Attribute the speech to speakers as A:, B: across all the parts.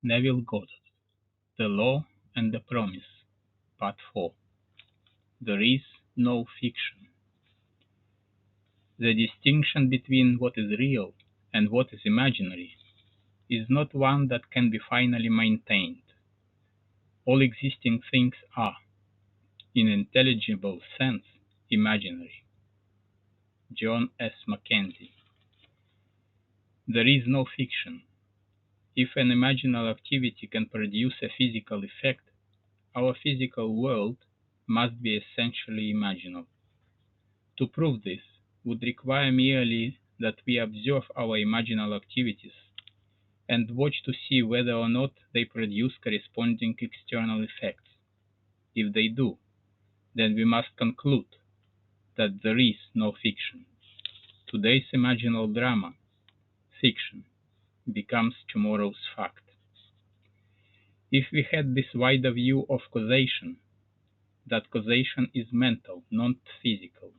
A: Neville Goddard, The Law and the Promise, Part 4. There is no fiction. The distinction between what is real and what is imaginary is not one that can be finally maintained. All existing things are, in an intelligible sense, imaginary. John S. Mackenzie. There is no fiction. If an imaginal activity can produce a physical effect, our physical world must be essentially imaginal. To prove this would require merely that we observe our imaginal activities and watch to see whether or not they produce corresponding external effects. If they do, then we must conclude that there is no fiction. Today's imaginal drama, fiction, becomes tomorrow's fact. If we had this wider view of causation, that causation is mental, not physical,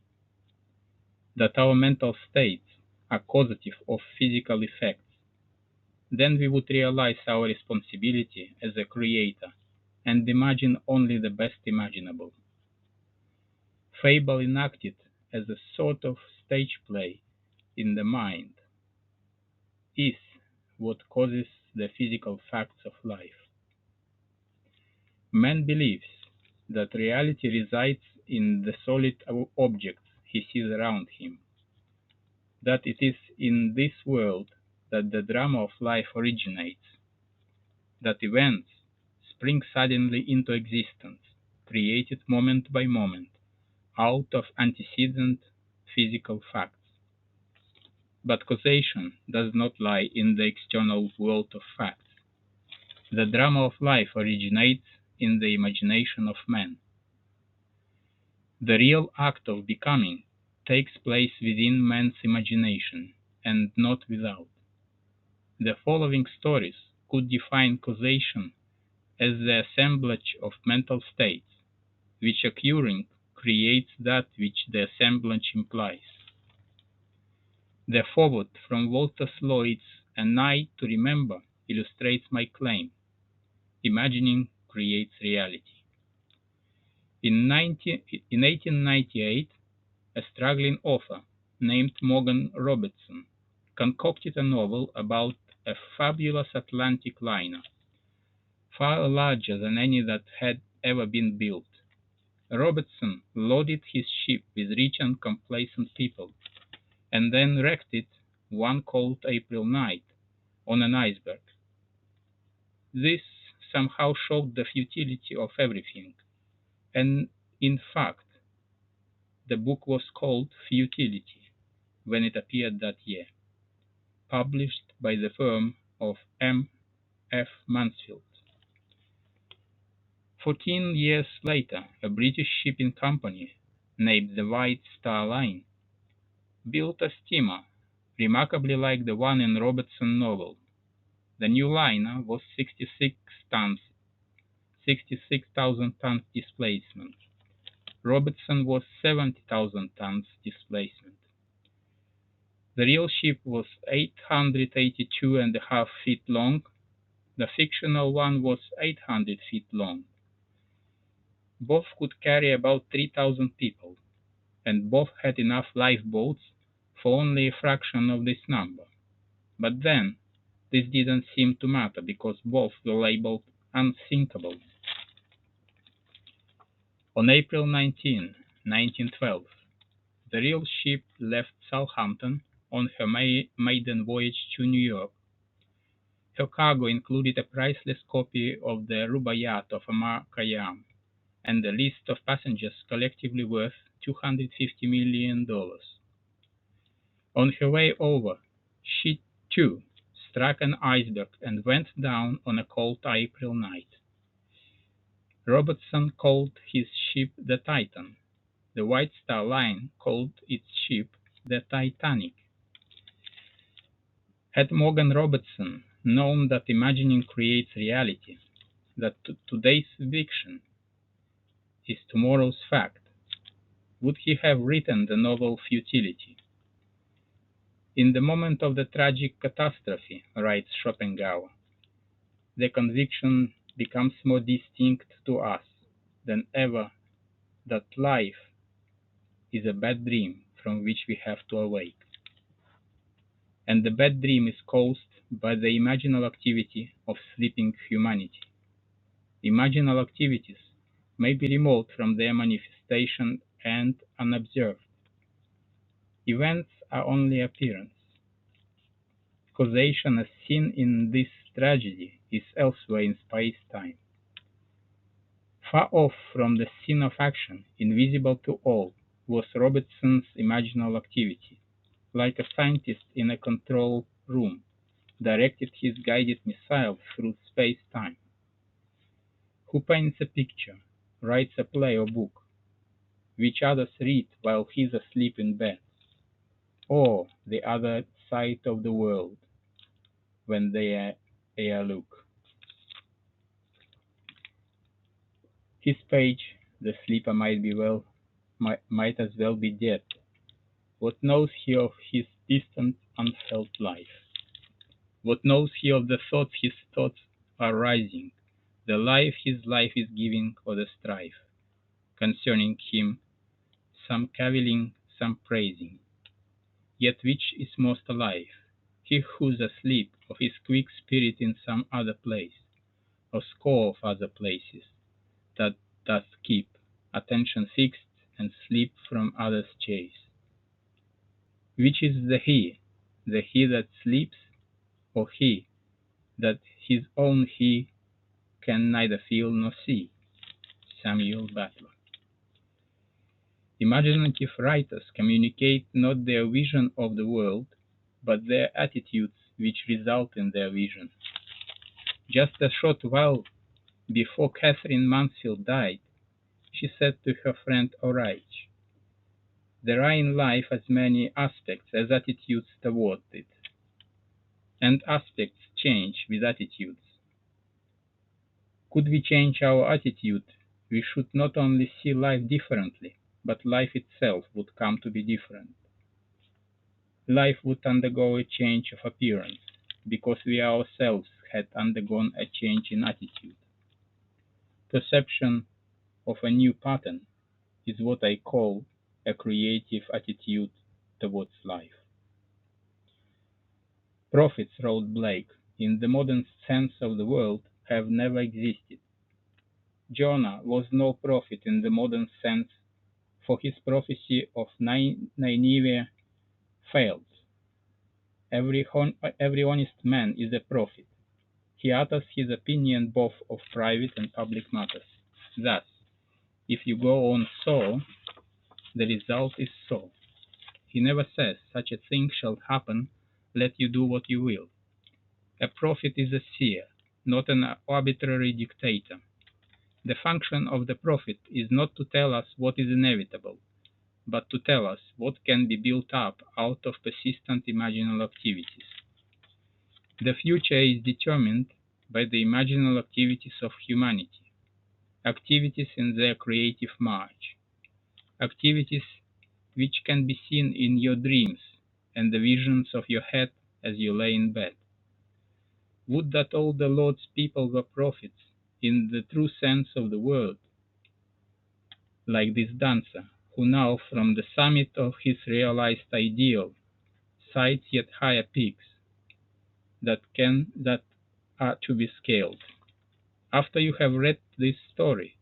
A: that our mental states are causative of physical effects, then we would realize our responsibility as a creator and imagine only the best imaginable. Fable enacted as a sort of stage play in the mind is what causes the physical facts of life. Man believes that reality resides in the solid objects he sees around him, that it is in this world that the drama of life originates, that events spring suddenly into existence, created moment by moment, out of antecedent physical facts. But causation does not lie in the external world of facts. The drama of life originates in the imagination of man. The real act of becoming takes place within man's imagination, and not without. The following stories could define causation as the assemblage of mental states, which occurring creates that which the assemblage implies. The foreword from Walter Lloyd's A Night to Remember illustrates my claim. Imagining creates reality. In 1898, a struggling author named Morgan Robertson concocted a novel about a fabulous Atlantic liner, far larger than any that had ever been built. Robertson loaded his ship with rich and complacent people, and then wrecked it one cold April night on an iceberg. This somehow showed the futility of everything, and in fact, the book was called Futility when it appeared that year, published by the firm of M. F. Mansfield. 14 years later, a British shipping company named the White Star Line built a steamer remarkably like the one in Robertson's novel. The new liner was 66,000 tons displacement. Robertson was 70,000 tons displacement. The real ship was 882.5 feet long. The fictional one was 800 feet long. Both could carry about 3,000 people, and both had enough lifeboats for only a fraction of this number. But then, this didn't seem to matter because both were labeled unsinkable. On April 19, 1912, the real ship left Southampton on her maiden voyage to New York. Her cargo included a priceless copy of the Rubaiyat of Omar Khayyam and a list of passengers collectively worth $250 million. On her way over, she, too, struck an iceberg and went down on a cold April night. Robertson called his ship the Titan. The White Star Line called its ship the Titanic. Had Morgan Robertson known that imagining creates reality, that today's fiction is tomorrow's fact, would he have written the novel Futility? In the moment of the tragic catastrophe, writes Schopenhauer, the conviction becomes more distinct to us than ever that life is a bad dream from which we have to awake. And the bad dream is caused by the imaginal activity of sleeping humanity. Imaginal activities may be remote from their manifestation and unobserved. Events are only appearance. Causation as seen in this tragedy is elsewhere in space-time. Far off from the scene of action, invisible to all, was Robertson's imaginal activity. Like a scientist in a control room, directed his guided missile through space-time. Who paints a picture, writes a play or book, which others read while he's asleep in bed, or the other side of the world when they look. His page, the sleeper might as well be dead. What knows he of his distant, unfelt life? What knows he of the thoughts his thoughts are rising, the life his life is giving, or the strife concerning him, some cavilling, some praising? Yet which is most alive? He who's asleep, or his quick spirit in some other place, or score of other places, that does keep attention fixed and sleep from others' chase? Which is the he that sleeps, or he that his own he can neither feel nor see? Samuel Butler. Imaginative writers communicate not their vision of the world, but their attitudes which result in their vision. Just a short while before Catherine Mansfield died, she said to her friend Orage, "There are in life as many aspects as attitudes toward it, and aspects change with attitudes. Could we change our attitude, we should not only see life differently, but life itself would come to be different. Life would undergo a change of appearance, because we ourselves had undergone a change in attitude. Perception of a new pattern is what I call a creative attitude towards life." Prophets, wrote Blake, in the modern sense of the word, have never existed. Jonah was no prophet in the modern sense, for his prophecy of Nineveh failed. Every honest man is a prophet. He utters his opinion both of private and public matters. Thus, if you go on so, the result is so. He never says, "Such a thing shall happen, let you do what you will." A prophet is a seer, not an arbitrary dictator. The function of the prophet is not to tell us what is inevitable, but to tell us what can be built up out of persistent imaginal activities. The future is determined by the imaginal activities of humanity, activities in their creative march, activities which can be seen in your dreams and the visions of your head as you lay in bed. Would that all the Lord's people were prophets in the true sense of the word, like this dancer, who now from the summit of his realized ideal sights yet higher peaks that are to be scaled. After you have read this story,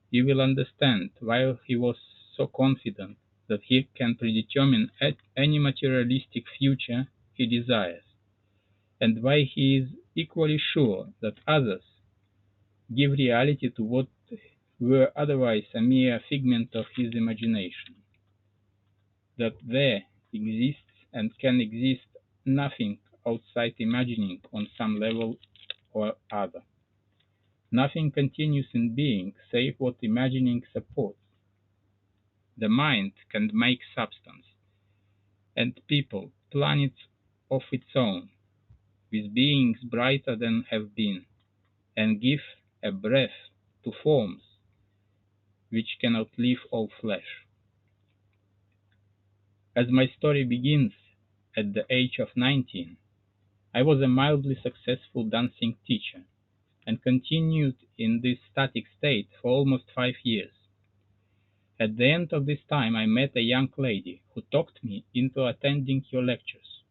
A: you will understand why he was so confident that he can predetermine any materialistic future he desires, and why he is equally sure that others give reality to what were otherwise a mere figment of his imagination, that there exists and can exist nothing outside imagining on some level or other. Nothing continues in being save what imagining supports. The mind can make substance, and people, planets of its own, with beings brighter than have been, and give a breath to forms which cannot live all flesh. As my story begins, at the age of 19, I was a mildly successful dancing teacher, and continued in this static state for almost 5 years. At the end of this time, I met a young lady who talked me into attending your lectures.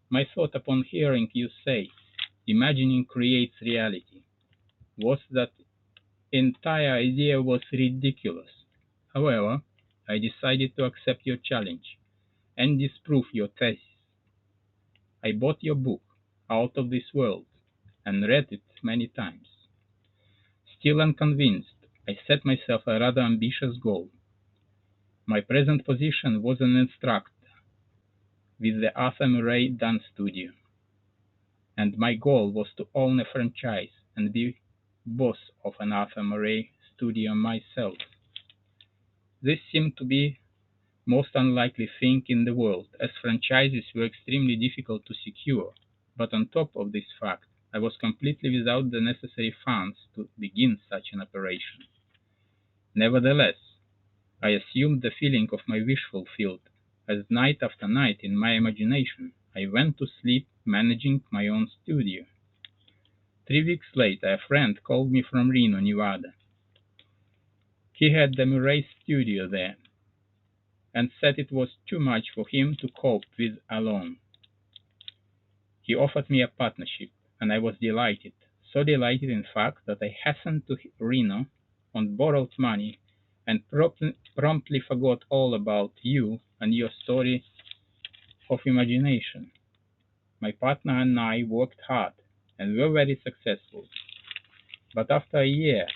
A: My thought upon hearing you say, imagining creates reality, was that entire idea was ridiculous. However, I decided to accept your challenge and disprove your thesis. I bought your book, Out of This World, and read it many times. Still unconvinced, I set myself a rather ambitious goal. My present position was an instructor with the Arthur Murray Dance Studio, and my goal was to own a franchise and be boss of an Arthur Murray studio myself. This seemed to be most unlikely thing in the world, as franchises were extremely difficult to secure, but on top of this fact, I was completely without the necessary funds to begin such an operation. Nevertheless, I assumed the feeling of my wish fulfilled, as night after night in my imagination I went to sleep managing my own studio. 3 weeks later, a friend called me from Reno, Nevada. He had the Murray studio there, and said it was too much for him to cope with alone. He offered me a partnership, and I was delighted, so delighted in fact that I hastened to Reno on borrowed money and promptly forgot all about you and your story of imagination. My partner and I worked hard and were very successful, but after a year,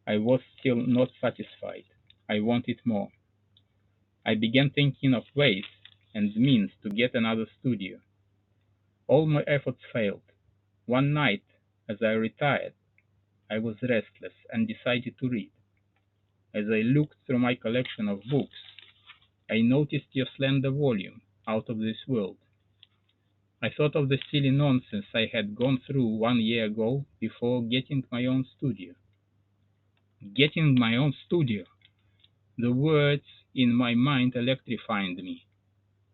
A: I was still not satisfied. I wanted more. I began thinking of ways and means to get another studio. All my efforts failed. One night, as I retired, I was restless and decided to read. As I looked through my collection of books, I noticed your slender volume, Out of This World. I thought of the silly nonsense I had gone through 1 year ago before getting my own studio. Getting my own studio! The words in my mind electrified me.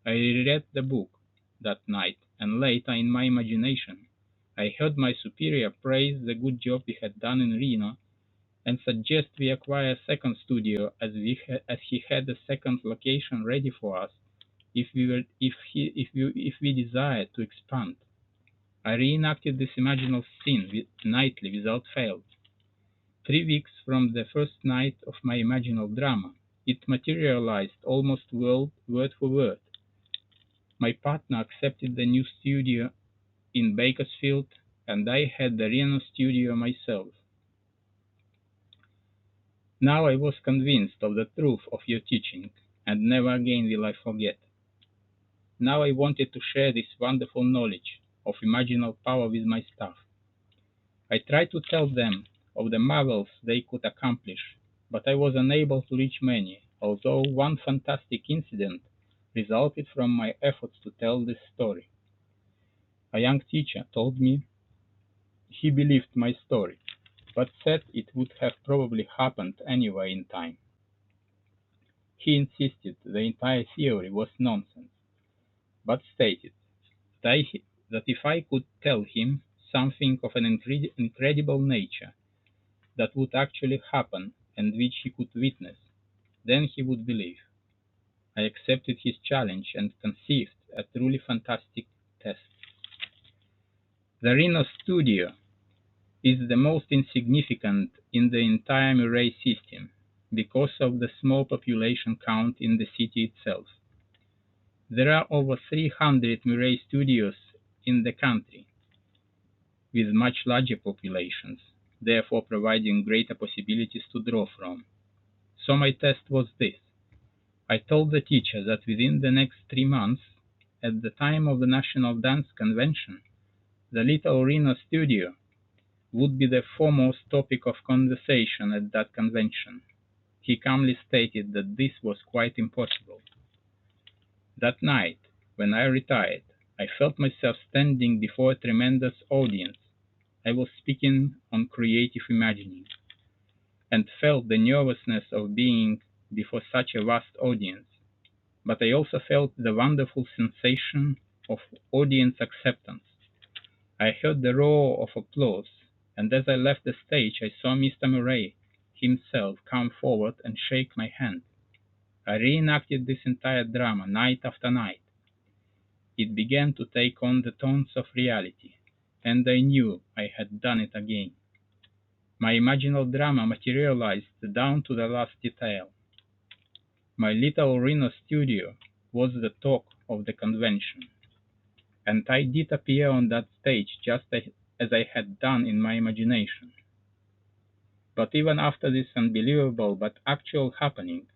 A: I reread the book that night, and later in my imagination I heard my superior praise the good job we had done in Reno and suggest we acquire a second studio as he had a second location ready for us if we desired to expand. I reenacted this imaginal scene nightly without fail. 3 weeks from the first night of my imaginal drama, it materialized almost word for word. My partner accepted the new studio in Bakersfield, and I had the Reno studio myself. Now I was convinced of the truth of your teaching, and never again will I forget. Now I wanted to share this wonderful knowledge of imaginal power with my staff. I tried to tell them of the marvels they could accomplish, but I was unable to reach many, although one fantastic incident resulted from my efforts to tell this story. A young teacher told me he believed my story, but said it would have probably happened anyway in time. He insisted the entire theory was nonsense, but stated that if I could tell him something of an incredible nature that would actually happen and which he could witness, then he would believe. I accepted his challenge and conceived a truly fantastic test. The Reno studio is the most insignificant in the entire Murray system because of the small population count in the city itself. There are over 300 Murray studios in the country, with much larger populations, therefore providing greater possibilities to draw from. So my test was this. I told the teacher that within the next 3 months, at the time of the National Dance Convention, the Little Reno studio would be the foremost topic of conversation at that convention. He calmly stated that this was quite impossible. That night, when I retired, I felt myself standing before a tremendous audience. I was speaking on creative imagining, and felt the nervousness of being before such a vast audience. But I also felt the wonderful sensation of audience acceptance. I heard the roar of applause, and as I left the stage I saw Mr. Murray himself come forward and shake my hand. I reenacted this entire drama night after night. It began to take on the tones of reality, and I knew I had done it again. My imaginal drama materialized down to the last detail. My little Reno studio was the talk of the convention, and I did appear on that stage just as I had done in my imagination. But even after this unbelievable but actual happening,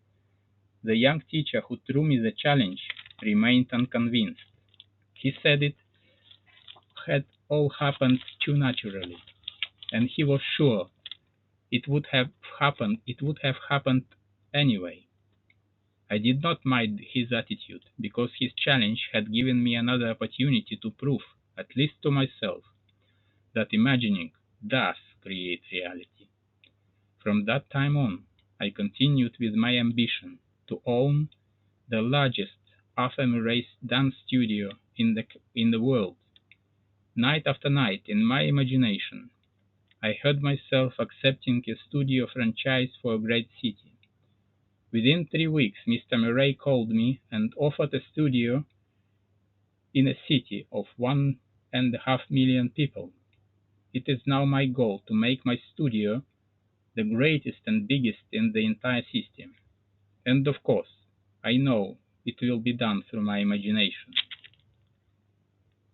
A: the young teacher who threw me the challenge remained unconvinced. He said it had all happened too naturally, and he was sure it would have happened anyway. I did not mind his attitude, because his challenge had given me another opportunity to prove, at least to myself, that imagining does create reality. From that time on, I continued with my ambition to own the largest Arthur Murray dance studio in the world. Night after night, in my imagination, I heard myself accepting a studio franchise for a great city. Within 3 weeks, Mr. Murray called me and offered a studio in a city of 1.5 million people. It is now my goal to make my studio the greatest and biggest in the entire system. And of course, I know it will be done through my imagination.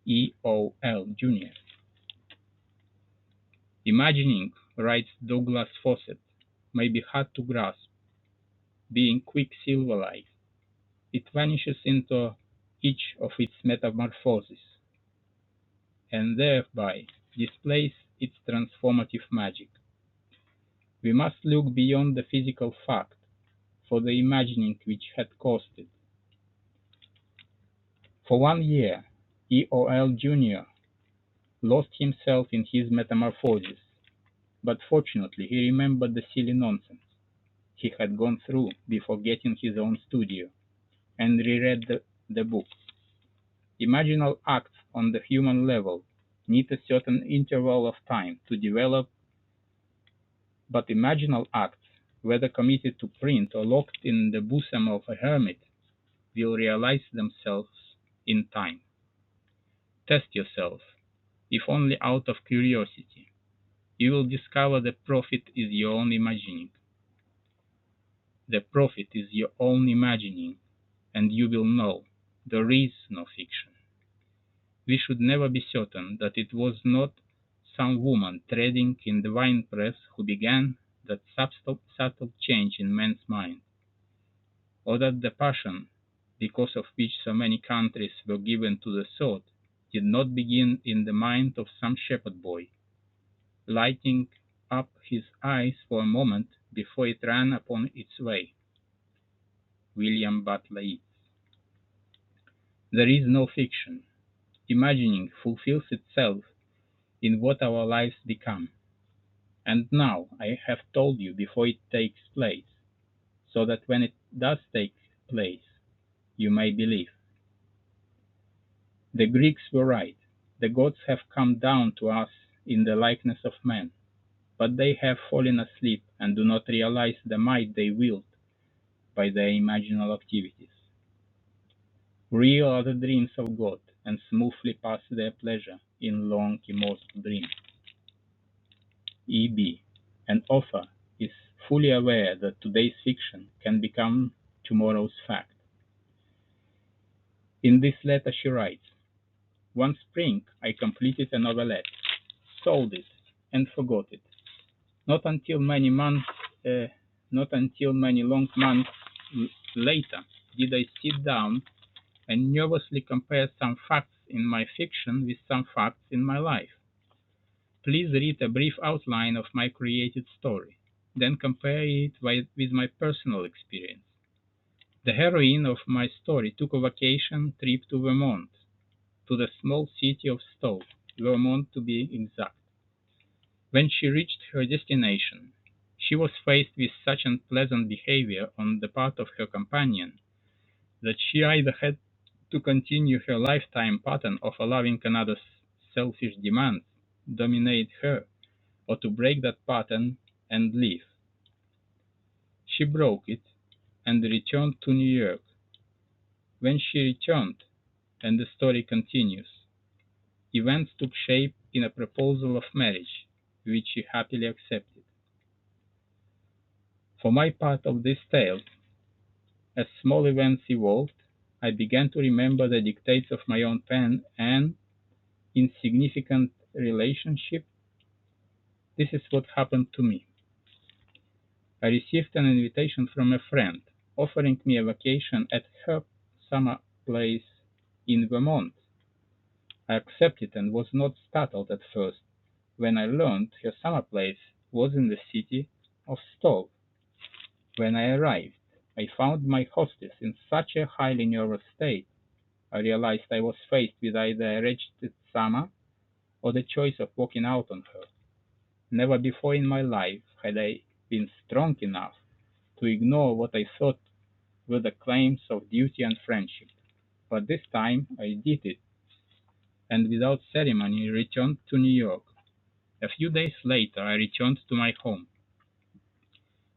A: E.O.L. Jr. Imagining, writes Douglas Fawcett, may be hard to grasp, being quicksilver-like. It vanishes into each of its metamorphoses, and thereby displays its transformative magic. We must look beyond the physical fact for the imagining which had caused it. For 1 year, E.O.L. Jr. lost himself in his metamorphosis, but fortunately he remembered the silly nonsense he had gone through before getting his own studio, and reread the book. Imaginal acts on the human level need a certain interval of time to develop, but imaginal acts, whether committed to print or locked in the bosom of a hermit, will realize themselves in time. Test yourself, if only out of curiosity. You will discover the profit is your own imagining. The profit is your own imagining, and you will know there is no fiction. We should never be certain that it was not some woman treading in the winepress who began that subtle change in men's mind, or that the passion, because of which so many countries were given to the sword, did not begin in the mind of some shepherd boy, lighting up his eyes for a moment before it ran upon its way. William Butler Yeats. There is no fiction. Imagining fulfills itself in what our lives become. And now I have told you before it takes place, so that when it does take place, you may believe. The Greeks were right. The gods have come down to us in the likeness of men, but they have fallen asleep and do not realize the might they wield by their imaginal activities. Real are the dreams of God, and smoothly pass their pleasure in long immortal dreams. E.B., an author, is fully aware that today's fiction can become tomorrow's fact. In this letter she writes, "One spring I completed a novelette, sold it, and forgot it. Not until many months, not until many long months later did I sit down and nervously compare some facts in my fiction with some facts in my life. Please read a brief outline of my created story, then compare it with my personal experience. The heroine of my story took a vacation trip to Vermont, to the small city of Stowe, Vermont to be exact. When she reached her destination, she was faced with such unpleasant behavior on the part of her companion that she either had to continue her lifetime pattern of allowing another's selfish demands dominate her, or to break that pattern and leave. She broke it and returned to New York. When she returned, and the story continues, events took shape in a proposal of marriage, which she happily accepted. For my part of this tale, as small events evolved, I began to remember the dictates of my own pen and, in significant relationship, this is what happened to me. I received an invitation from a friend offering me a vacation at her summer place in Vermont. I accepted and was not startled at first when I learned her summer place was in the city of Stowe. When I arrived, I found my hostess in such a highly nervous state. I realized I was faced with either a wretched summer or the choice of walking out on her. Never before in my life had I been strong enough to ignore what I thought were the claims of duty and friendship. But this time I did it, and without ceremony returned to New York. A few days later I returned to my home.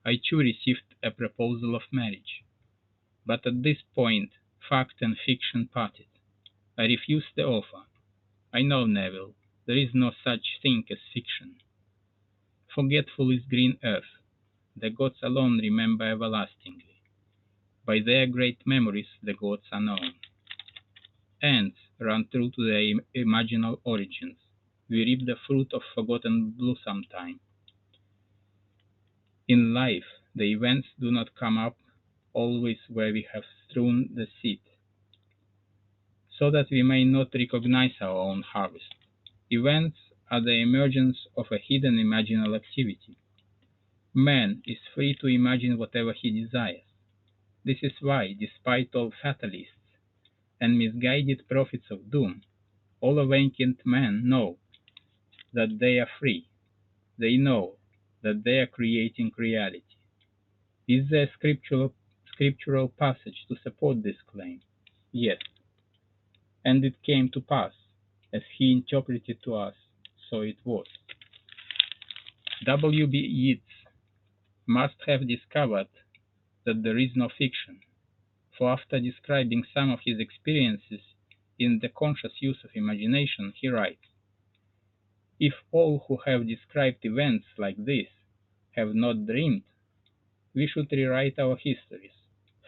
A: I too received a proposal of marriage, but at this point fact and fiction parted. I refused the offer. I know, Neville, there is no such thing as fiction. Forgetful is green earth. The gods alone remember everlastingly. By their great memories the gods are known. Ants run true to their imaginal origins. We reap the fruit of forgotten blue sometime. In life, the events do not come up always where we have strewn the seed, so that we may not recognize our own harvest. Events are the emergence of a hidden imaginal activity. Man is free to imagine whatever he desires. This is why, despite all fatalists and misguided prophets of doom, all awakened men know that they are free. They know that they are creating reality. Is there a scriptural passage to support this claim? Yes. And it came to pass, as he interpreted to us, so it was. W. B. Yeats must have discovered that there is no fiction, for after describing some of his experiences in the conscious use of imagination, he writes, "If all who have described events like this have not dreamed, we should rewrite our histories,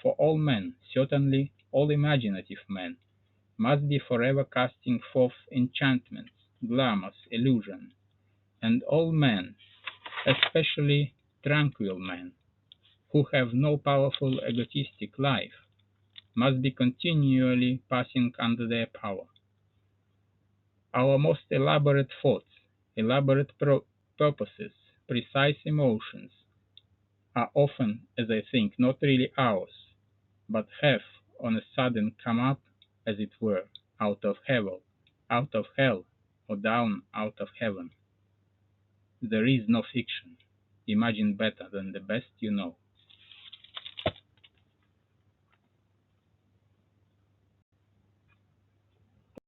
A: for all men, certainly all imaginative men, must be forever casting forth enchantments, glamours, illusion, and all men, especially tranquil men, who have no powerful egotistic life, must be continually passing under their power. Our most elaborate thoughts, elaborate purposes, precise emotions, are often, as I think, not really ours, but have on a sudden come up, as it were, out of hell, or down out of heaven. There is no fiction. Imagine better than the best you know."